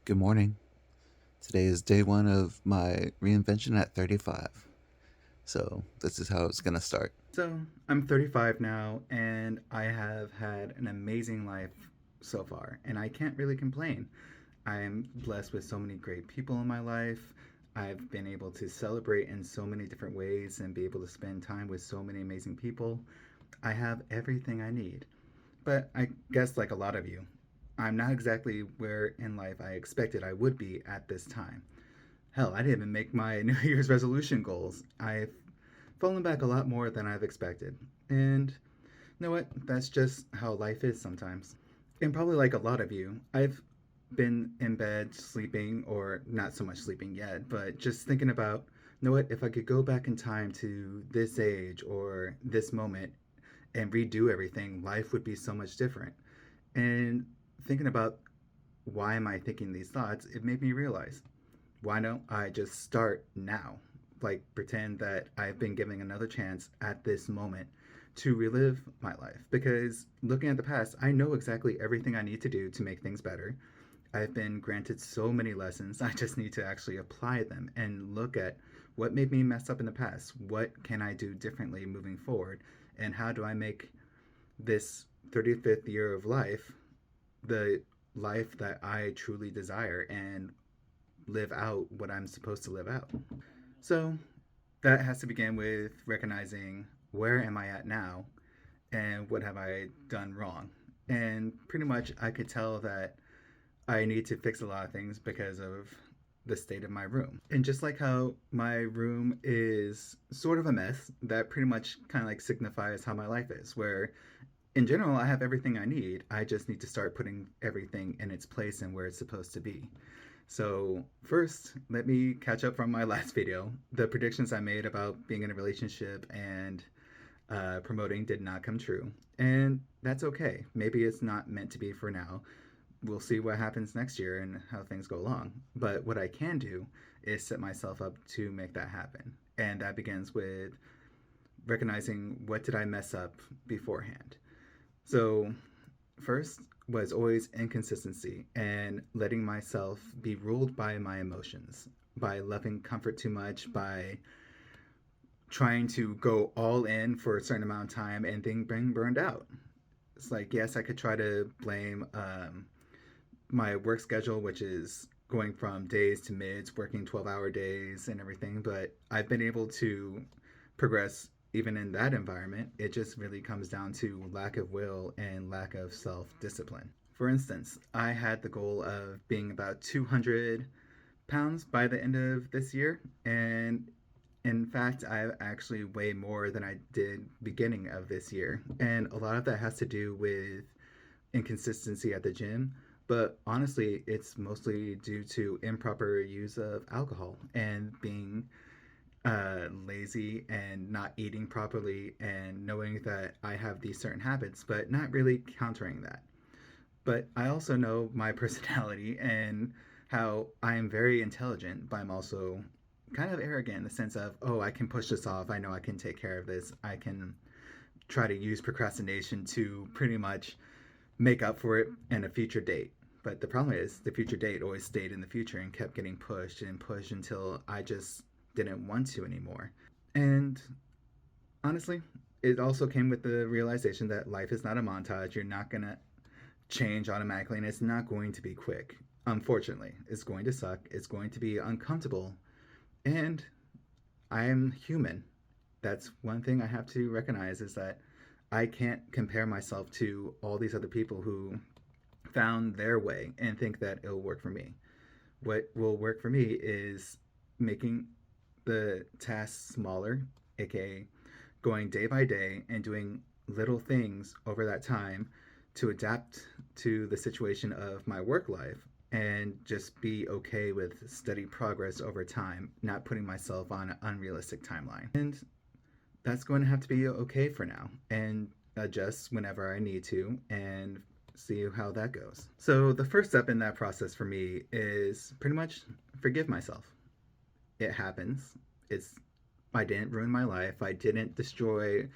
Good morning. Today is day one of my reinvention at 35. So, this is how it's going to start. So, I'm 35 now, and I have had an amazing life so far, and I can't really complain. I am blessed with so many great people in my life. I've been able to celebrate in so many different ways and be able to spend time with so many amazing people. I have everything I need. But I guess, like a lot of you, I'm not exactly where in life I expected I would be at this time. Hell, I didn't even make my New Year's resolution goals. I've fallen back a lot more than I've expected. And you know what? That's just how life is sometimes. And probably like a lot of you, I've been in bed sleeping, or not so much sleeping yet, but just thinking about, you know what, if I could go back in time to this age or this moment and redo everything, life would be so much different. And thinking about why am I thinking these thoughts, it made me realize, why don't I just start now? Like, pretend that I've been given another chance at this moment to relive my life. Because looking at the past, I know exactly everything I need to do to make things better. I've been granted so many lessons. I just need to actually apply them and look at what made me mess up in the past. What can I do differently moving forward? And how do I make this 35th year of life the life that I truly desire and live out what I'm supposed to live out? So that has to begin with recognizing where am I at now and what have I done wrong. And pretty much I could tell that I need to fix a lot of things because of the state of my room. And just like how my room is sort of a mess, that pretty much kind of like signifies how my life is, where in general I have everything I need. I just need to start putting everything in its place and where it's supposed to be. So, first, let me catch up from my last video. The predictions I made about being in a relationship and promoting did not come true. And that's okay. Maybe it's not meant to be for now. We'll see what happens next year and how things go along. But what I can do is set myself up to make that happen. And that begins with recognizing what did I mess up beforehand. So, first was always inconsistency and letting myself be ruled by my emotions, by loving comfort too much, by trying to go all in for a certain amount of time and then being burned out. It's like, yes, I could try to blame my work schedule, which is going from days to mids, working 12-hour days and everything, but I've been able to progress even in that environment. It just really comes down to lack of will and lack of self discipline. For instance, I had the goal of being about 200 pounds by the end of this year, and in fact, I actually weigh more than I did beginning of this year. And a lot of that has to do with inconsistency at the gym, but honestly, it's mostly due to improper use of alcohol and being lazy and not eating properly and knowing that I have these certain habits, but not really countering that. But I also know my personality and how I am very intelligent, but I'm also kind of arrogant in the sense of, oh, I can push this off. I know I can take care of this. I can try to use procrastination to pretty much make up for it in a future date. But the problem is, the future date always stayed in the future and kept getting pushed and pushed until I just didn't want to anymore. And honestly, it also came with the realization that life is not a montage. You're not going to change automatically, and it's not going to be quick. Unfortunately, it's going to suck. It's going to be uncomfortable. And I am human. That's one thing I have to recognize, is that I can't compare myself to all these other people who found their way and think that it'll work for me. What will work for me is making the tasks smaller, aka going day by day and doing little things over that time to adapt to the situation of my work life and just be okay with steady progress over time, not putting myself on an unrealistic timeline. And that's going to have to be okay for now and adjust whenever I need to and see how that goes. So, the first step in that process for me is pretty much forgive myself. It happens. It's I didn't ruin my life. I didn't destroy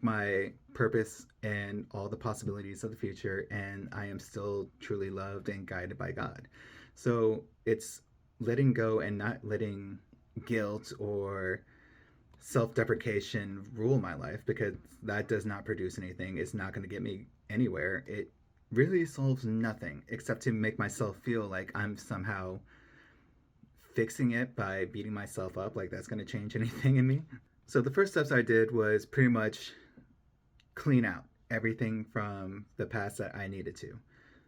my purpose and all the possibilities of the future, and I am still truly loved and guided by God. So it's letting go and not letting guilt or self deprecation rule my life, because that does not produce anything. It's not going to get me anywhere. It really solves nothing except to make myself feel like I'm somehow fixing it by beating myself up, like that's going to change anything in me. So the first steps I did was pretty much clean out everything from the past that I needed to,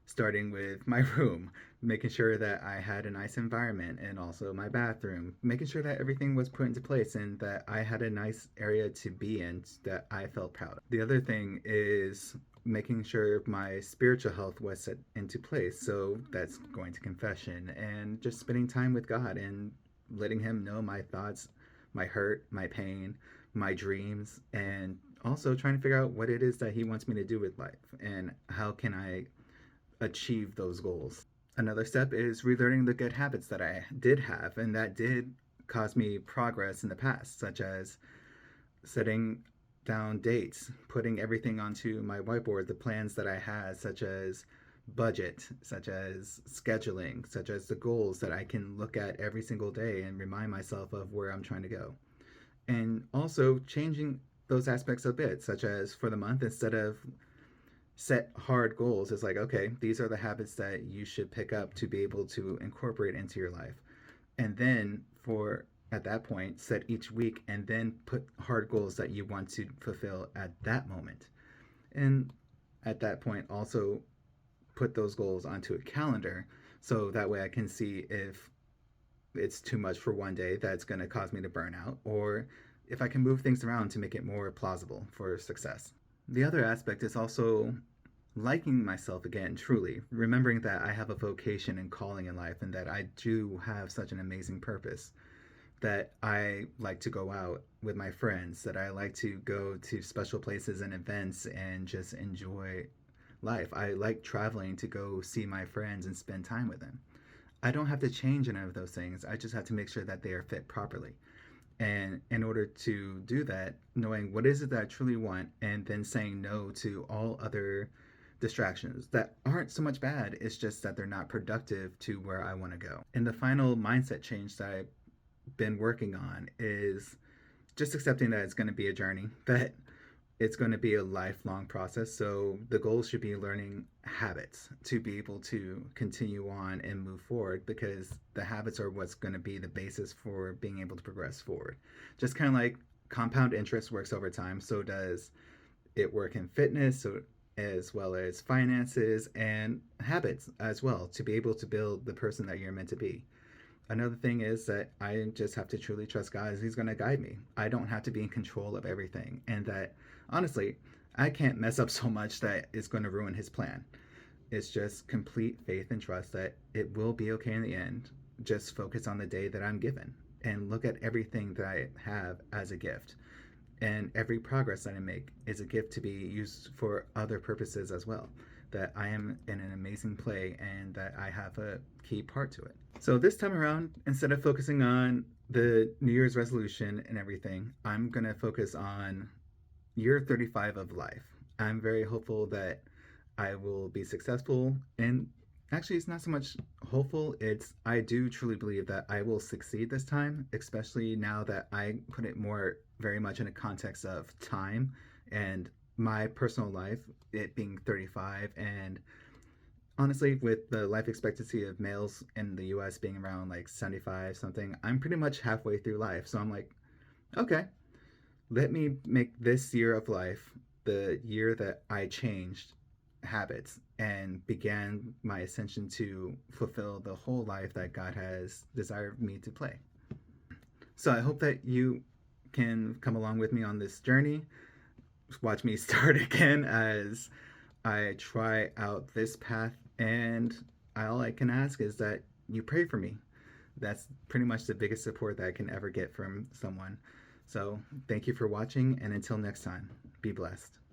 starting with my room, making sure that I had a nice environment, and also my bathroom, making sure that everything was put into place and that I had a nice area to be in that I felt proud of. The other thing is making sure my spiritual health was set into place. So that's going to confession and just spending time with God and letting Him know my thoughts, my hurt, my pain, my dreams, and also trying to figure out what it is that He wants me to do with life and how can I achieve those goals. Another step is relearning the good habits that I did have and that did cause me progress in the past, such as setting down dates, putting everything onto my whiteboard, the plans that I had, such as budget, such as scheduling, such as the goals that I can look at every single day and remind myself of where I'm trying to go. And also changing those aspects a bit, such as for the month, instead of set hard goals, it's like, okay, these are the habits that you should pick up to be able to incorporate into your life. And then for at that point, set each week and then put hard goals that you want to fulfill at that moment. And at that point, also put those goals onto a calendar so that way I can see if it's too much for one day that's going to cause me to burn out, or if I can move things around to make it more plausible for success. The other aspect is also liking myself again, truly, remembering that I have a vocation and calling in life and that I do have such an amazing purpose, that I like to go out with my friends, that I like to go to special places and events and just enjoy life. I like traveling to go see my friends and spend time with them. I don't have to change any of those things. I just have to make sure that they are fit properly. And in order to do that, knowing what is it that I truly want and then saying no to all other distractions that aren't so much bad, it's just that they're not productive to where I want to go. And the final mindset change that I've been working on is just accepting that it's going to be a journey, that it's going to be a lifelong process. So the goal should be learning habits to be able to continue on and move forward, because the habits are what's going to be the basis for being able to progress forward. Just kind of like compound interest works over time, so does it work in fitness, so as well as finances and habits as well, to be able to build the person that you're meant to be. Another thing is that I just have to truly trust God as He's going to guide me. I don't have to be in control of everything. And that, honestly, I can't mess up so much that it's going to ruin His plan. It's just complete faith and trust that it will be okay in the end. Just focus on the day that I'm given and look at everything that I have as a gift. And every progress that I make is a gift to be used for other purposes as well. That I am in an amazing play and that I have a key part to it. So this time around, instead of focusing on the New Year's resolution and everything, I'm going to focus on year 35 of life. I'm very hopeful that I will be successful. And actually, it's not so much hopeful, it's I do truly believe that I will succeed this time, especially now that I put it more very much in a context of time and my personal life, it being 35. And honestly, with the life expectancy of males in the US being around like 75 something, I'm pretty much halfway through life. So I'm like, okay, let me make this year of life the year that I changed habits and began my ascension to fulfill the whole life that God has desired me to play. So I hope that you can come along with me on this journey. Watch me start again as I try out this path. And all I can ask is that you pray for me. That's pretty much the biggest support that I can ever get from someone. So thank you for watching, and until next time, be blessed.